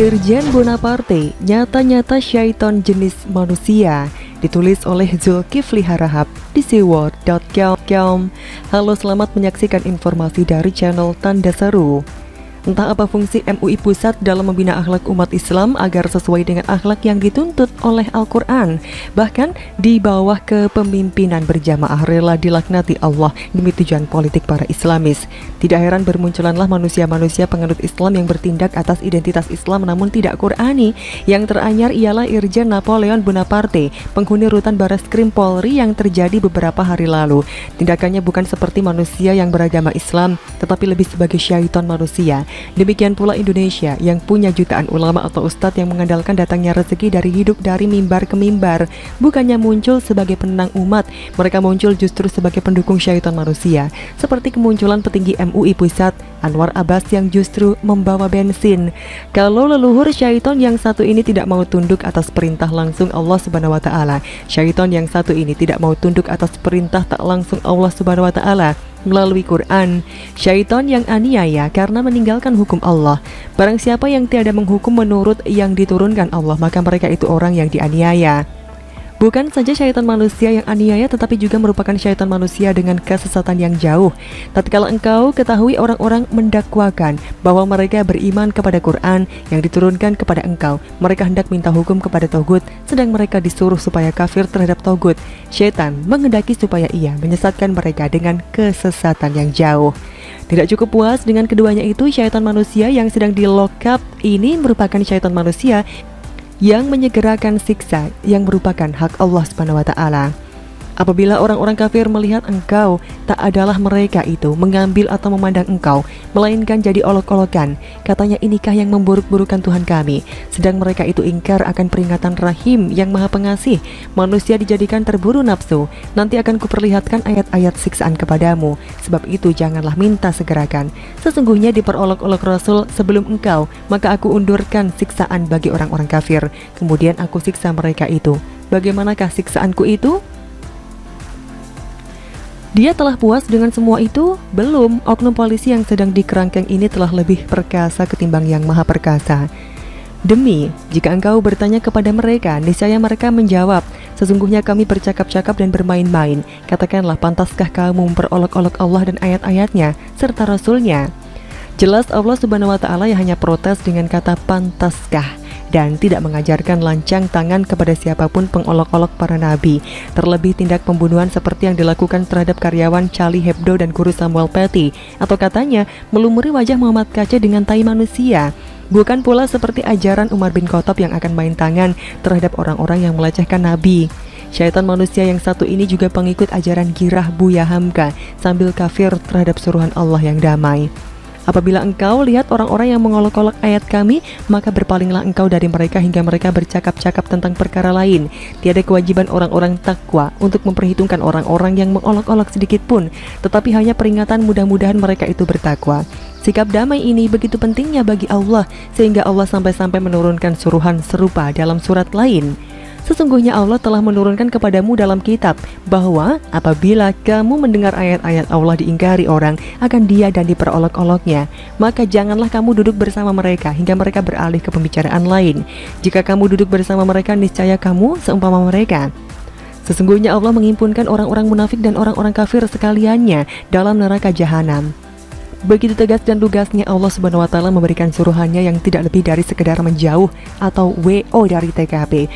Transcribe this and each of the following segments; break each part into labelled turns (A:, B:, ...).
A: Irjen Bonaparte, nyata-nyata syaiton jenis manusia, ditulis oleh Zulkifli Harahap di seaworld.com. Halo, selamat menyaksikan informasi dari channel Tanda Seru. Entah apa fungsi MUI Pusat dalam membina akhlak umat Islam agar sesuai dengan akhlak yang dituntut oleh Al-Quran. Bahkan di bawah kepemimpinan berjamaah rela dilaknati Allah demi tujuan politik para Islamis. Tidak heran bermunculanlah manusia-manusia penganut Islam yang bertindak atas identitas Islam namun tidak Qurani. Yang teranyar ialah Irjen Napoleon Bonaparte, penghuni rutan Bareskrim Polri yang terjadi beberapa hari lalu. Tindakannya bukan seperti manusia yang beragama Islam, tetapi lebih sebagai syaiton manusia. Demikian pula Indonesia yang punya jutaan ulama atau ustadz yang mengandalkan datangnya rezeki dari hidup dari mimbar ke mimbar. Bukannya muncul sebagai penenang umat, mereka muncul justru sebagai pendukung syaitan manusia. Seperti kemunculan petinggi MUI Pusat, Anwar Abbas yang justru membawa bensin. Kalau leluhur syaiton yang satu ini tidak mau tunduk atas perintah langsung Allah Subhanahu wa taala, syaiton yang satu ini tidak mau tunduk atas perintah tak langsung Allah Subhanahu wa taala melalui Quran. Syaiton yang aniaya karena meninggalkan hukum Allah. Barang siapa yang tiada menghukum menurut yang diturunkan Allah, maka mereka itu orang yang dianiaya. Bukan saja syaitan manusia yang aniaya, tetapi juga merupakan syaitan manusia dengan kesesatan yang jauh. Tatkala engkau ketahui orang-orang mendakwakan bahwa mereka beriman kepada Quran yang diturunkan kepada engkau, mereka hendak minta hukum kepada Togut, sedang mereka disuruh supaya kafir terhadap Togut. Syaitan menghendaki supaya ia menyesatkan mereka dengan kesesatan yang jauh. Tidak cukup puas dengan keduanya itu, syaitan manusia yang sedang di lock up ini merupakan syaitan manusia yang menyegerakan siksa yang merupakan hak Allah Subhanahu wa taala. Apabila orang-orang kafir melihat engkau, tak adalah mereka itu mengambil atau memandang engkau, melainkan jadi olok-olokan. Katanya, inikah yang memburuk-burukan Tuhan kami, sedang mereka itu ingkar akan peringatan Rahim yang Maha Pengasih. Manusia dijadikan terburu nafsu, nanti akan kuperlihatkan ayat-ayat siksaan kepadamu. Sebab itu janganlah minta segerakan. Sesungguhnya diperolok-olok Rasul sebelum engkau, maka aku undurkan siksaan bagi orang-orang kafir. Kemudian aku siksa mereka itu. Bagaimanakah siksaanku itu? Dia telah puas dengan semua itu? Belum. Oknum polisi yang sedang dikerangkeng ini telah lebih perkasa ketimbang yang maha perkasa. Demi, jika engkau bertanya kepada mereka, niscaya mereka menjawab, sesungguhnya kami bercakap-cakap dan bermain-main. Katakanlah, pantaskah kamu memperolok-olok Allah dan ayat-ayatnya serta Rasulnya? Jelas Allah Subhanahu wa taala yang hanya protes dengan kata pantaskah dan tidak mengajarkan lancang tangan kepada siapapun pengolok-olok para nabi. Terlebih tindak pembunuhan seperti yang dilakukan terhadap karyawan Charlie Hebdo dan guru Samuel Paty, atau katanya melumuri wajah Muhammad Kaca dengan tai manusia. Bukan pula seperti ajaran Umar bin Khattab yang akan main tangan terhadap orang-orang yang melecehkan nabi. Syaitan manusia yang satu ini juga pengikut ajaran Girah Buya Hamka sambil kafir terhadap suruhan Allah yang damai. Apabila engkau lihat orang-orang yang mengolok-olok ayat kami, maka berpalinglah engkau dari mereka hingga mereka bercakap-cakap tentang perkara lain. Tiada kewajiban orang-orang takwa untuk memperhitungkan orang-orang yang mengolok-olok sedikit pun, tetapi hanya peringatan mudah-mudahan mereka itu bertakwa. Sikap damai ini begitu pentingnya bagi Allah, sehingga Allah sampai-sampai menurunkan suruhan serupa dalam surat lain. Sesungguhnya Allah telah menurunkan kepadamu dalam kitab bahwa apabila kamu mendengar ayat-ayat Allah diingkari orang akan dia dan diperolok-oloknya, maka janganlah kamu duduk bersama mereka hingga mereka beralih ke pembicaraan lain. Jika kamu duduk bersama mereka, niscaya kamu seumpama mereka. Sesungguhnya Allah mengimpunkan orang-orang munafik dan orang-orang kafir sekaliannya dalam neraka jahanam. Begitu tegas dan lugasnya Allah Subhanahu wa taala memberikan suruhannya yang tidak lebih dari sekedar menjauh atau WO dari TKP.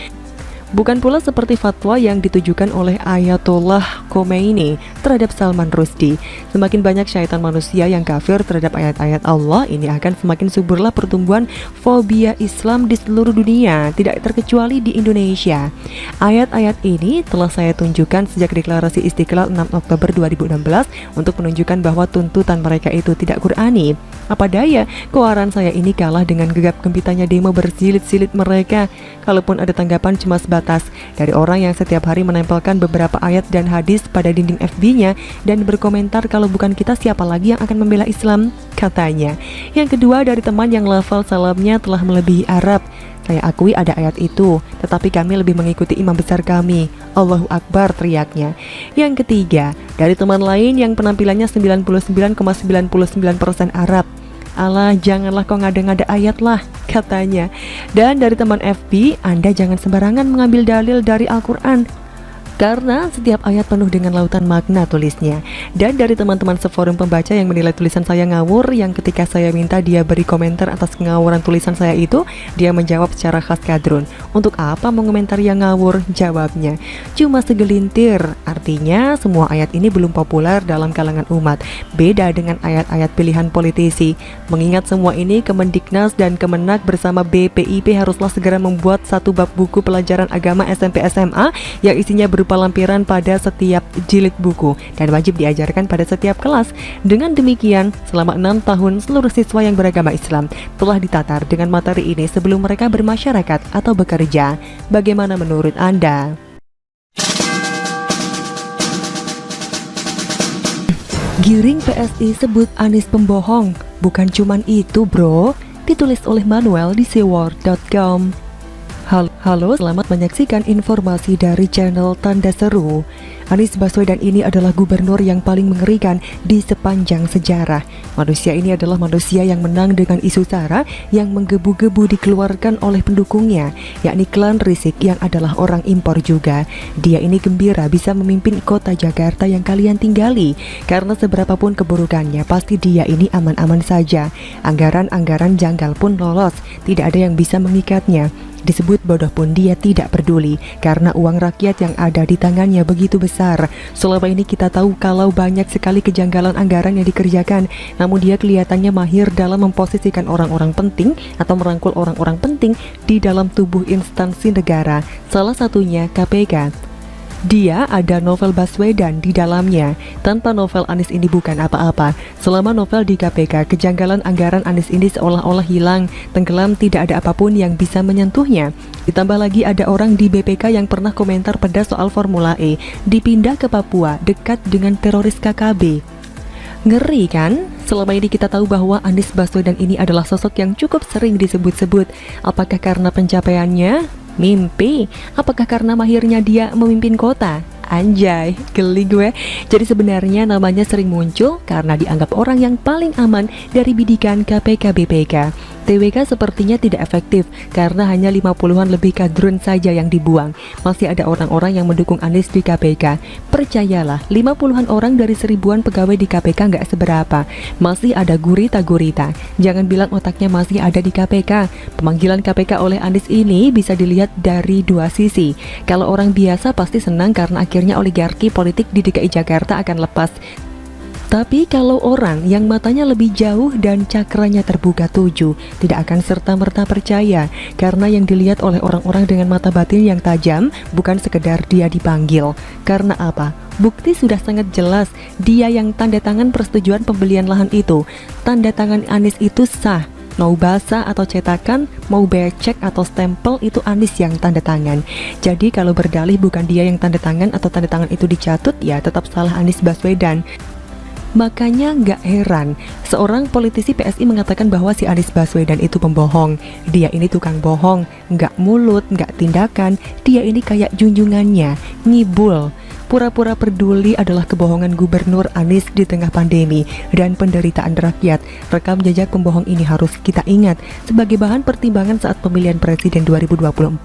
A: Bukan pula seperti fatwa yang ditujukan oleh Ayatollah Khomeini terhadap Salman Rushdie. Semakin banyak syaitan manusia yang kafir terhadap ayat-ayat Allah, ini akan semakin suburlah pertumbuhan fobia Islam di seluruh dunia, tidak terkecuali di Indonesia. Ayat-ayat ini telah saya tunjukkan sejak deklarasi Istiqlal 6 Oktober 2016 untuk menunjukkan bahwa tuntutan mereka itu tidak Qurani. Apa daya, keluaran saya ini kalah dengan gegap gempitanya demo bersilit-silit mereka. Kalaupun ada tanggapan cuma sebatas dari orang yang setiap hari menempelkan beberapa ayat dan hadis pada dinding FB-nya dan berkomentar kalau bukan kita siapa lagi yang akan membela Islam, katanya. Yang kedua dari teman yang lafal salamnya telah melebihi Arab. Saya akui ada ayat itu, tetapi kami lebih mengikuti imam besar kami. Allahu Akbar, teriaknya. Yang ketiga, dari teman lain yang penampilannya 99,99% Arab. Alah, janganlah kau ngada-ngada ayat lah, katanya. Dan dari teman FB, Anda jangan sembarangan mengambil dalil dari Al-Quran, karena setiap ayat penuh dengan lautan makna, tulisnya. Dan dari teman-teman seforum pembaca yang menilai tulisan saya ngawur, yang ketika saya minta dia beri komentar atas ngawuran tulisan saya itu, dia menjawab secara khas kadrun. Untuk apa mengomentar yang ngawur? Jawabnya, cuma segelintir. Artinya semua ayat ini belum populer dalam kalangan umat. Beda dengan ayat-ayat pilihan politisi. Mengingat semua ini, Kemendiknas dan Kemenak bersama BPIP haruslah segera membuat satu bab buku pelajaran agama SMP SMA yang isinya berupa lampiran pada setiap jilid buku dan wajib diajarkan pada setiap kelas. Dengan demikian, selama 6 tahun seluruh siswa yang beragama Islam telah ditatar dengan materi ini sebelum mereka bermasyarakat atau bekerja. Bagaimana menurut Anda? Giring PSI sebut Anies pembohong. Bukan cuman itu, bro. Ditulis oleh Manuel di seaworld.com. Halo, selamat menyaksikan informasi dari channel Tanda Seru. Anies Baswedan ini adalah gubernur yang paling mengerikan di sepanjang sejarah. Manusia ini adalah manusia yang menang dengan isu SARA yang menggebu-gebu dikeluarkan oleh pendukungnya, yakni klan Rizik yang adalah orang impor juga. Dia ini gembira bisa memimpin kota Jakarta yang kalian tinggali, karena seberapapun keburukannya pasti dia ini aman-aman saja. Anggaran-anggaran janggal pun lolos, tidak ada yang bisa mengikatnya. Disebut bodoh pun dia tidak peduli, karena uang rakyat yang ada di tangannya begitu besar. Selama ini kita tahu kalau banyak sekali kejanggalan anggaran yang dikerjakan, namun dia kelihatannya mahir dalam memposisikan orang-orang penting atau merangkul orang-orang penting di dalam tubuh instansi negara, salah satunya KPK. Dia ada novel Baswedan di dalamnya. Tanpa novel, Anies ini bukan apa-apa. Selama novel di KPK, kejanggalan anggaran Anies ini seolah-olah hilang, tenggelam, tidak ada apapun yang bisa menyentuhnya. Ditambah lagi ada orang di BPK yang pernah komentar pada soal Formula E, dipindah ke Papua, dekat dengan teroris KKB. Ngeri kan? Selama ini kita tahu bahwa Anies Baswedan ini adalah sosok yang cukup sering disebut-sebut. Apakah karena pencapaiannya? Mimpi? Apakah karena mahirnya dia memimpin kota? Anjay, geli gue. Jadi sebenarnya namanya sering muncul karena dianggap orang yang paling aman dari bidikan KPK BPK. TWK sepertinya tidak efektif karena hanya 50-an lebih kadrun saja yang dibuang. Masih ada orang-orang yang mendukung Anies di KPK. Percayalah, 50-an orang dari 1000-an pegawai di KPK nggak seberapa. Masih ada gurita-gurita. Jangan bilang otaknya masih ada di KPK. Pemanggilan KPK oleh Anies ini bisa dilihat dari dua sisi. Kalau orang biasa pasti senang karena akhirnya oligarki politik di DKI Jakarta akan lepas. Tapi kalau orang yang matanya lebih jauh dan cakranya terbuka 7, tidak akan serta-merta percaya, karena yang dilihat oleh orang-orang dengan mata batin yang tajam bukan sekedar dia dipanggil. Karena apa? Bukti sudah sangat jelas, dia yang tanda tangan persetujuan pembelian lahan itu. Tanda tangan Anies itu sah. Mau basah atau cetakan, mau becek atau stempel, itu Anies yang tanda tangan. Jadi kalau berdalih bukan dia yang tanda tangan atau tanda tangan itu dicatut, ya tetap salah Anies Baswedan. Makanya nggak heran seorang politisi PSI mengatakan bahwa si Anies Baswedan itu pembohong. Dia ini tukang bohong, nggak mulut, nggak tindakan. Dia ini kayak junjungannya, ngibul. Pura-pura peduli adalah kebohongan Gubernur Anies di tengah pandemi dan penderitaan rakyat. Rekam jejak pembohong ini harus kita ingat sebagai bahan pertimbangan saat pemilihan presiden 2024.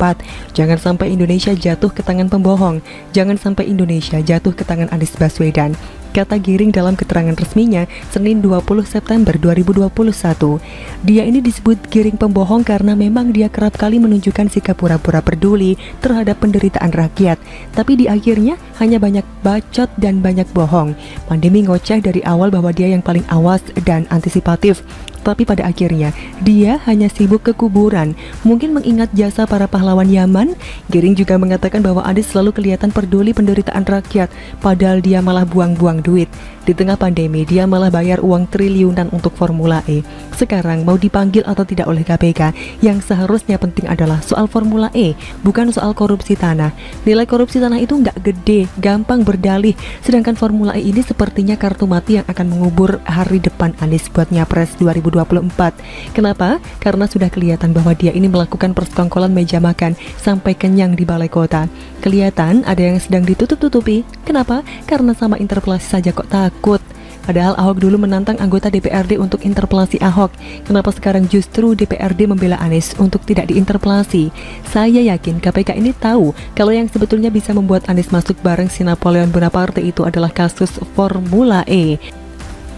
A: Jangan sampai Indonesia jatuh ke tangan pembohong. Jangan sampai Indonesia jatuh ke tangan Anies Baswedan. Kata Giring dalam keterangan resminya Senin 20 September 2021. Dia ini disebut Giring pembohong karena memang dia kerap kali menunjukkan sikap pura-pura peduli terhadap penderitaan rakyat, tapi di akhirnya hanya banyak bacot dan banyak bohong. Pandemi ngoceh dari awal bahwa dia yang paling awas dan antisipatif, tapi pada akhirnya dia hanya sibuk ke kuburan. Mungkin mengingat jasa para pahlawan Yaman. Giring juga mengatakan bahwa Anies selalu kelihatan peduli penderitaan rakyat, padahal dia malah buang-buang duit. Di tengah pandemi dia malah bayar uang triliunan untuk Formula E. Sekarang mau dipanggil atau tidak oleh KPK, yang seharusnya penting adalah soal Formula E, bukan soal korupsi tanah. Nilai korupsi tanah itu nggak gede, gampang berdalih. Sedangkan Formula E ini sepertinya kartu mati yang akan mengubur hari depan Anies buat Nyapres 2024. Kenapa? Karena sudah kelihatan bahwa dia ini melakukan persekongkolan meja makan sampai kenyang di balai kota. Kelihatan ada yang sedang ditutup-tutupi. Kenapa? Karena sama interpelasi saja kok takut. Padahal Ahok dulu menantang anggota DPRD untuk interpelasi Ahok. Kenapa sekarang justru DPRD membela Anies untuk tidak diinterpelasi? Saya yakin KPK ini tahu kalau yang sebetulnya bisa membuat Anies masuk bareng si Napoleon Bonaparte itu adalah kasus Formula E.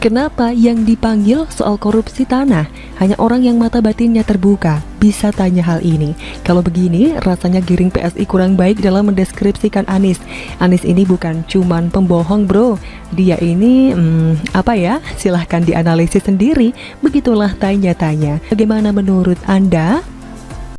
A: Kenapa yang dipanggil soal korupsi tanah? Hanya orang yang mata batinnya terbuka bisa tanya hal ini. Kalau begini, rasanya giring PSI kurang baik dalam mendeskripsikan Anies. Anies ini bukan cuman pembohong bro. Dia ini, apa ya? Silahkan dianalisis sendiri. Begitulah tanya-tanya. Bagaimana menurut Anda?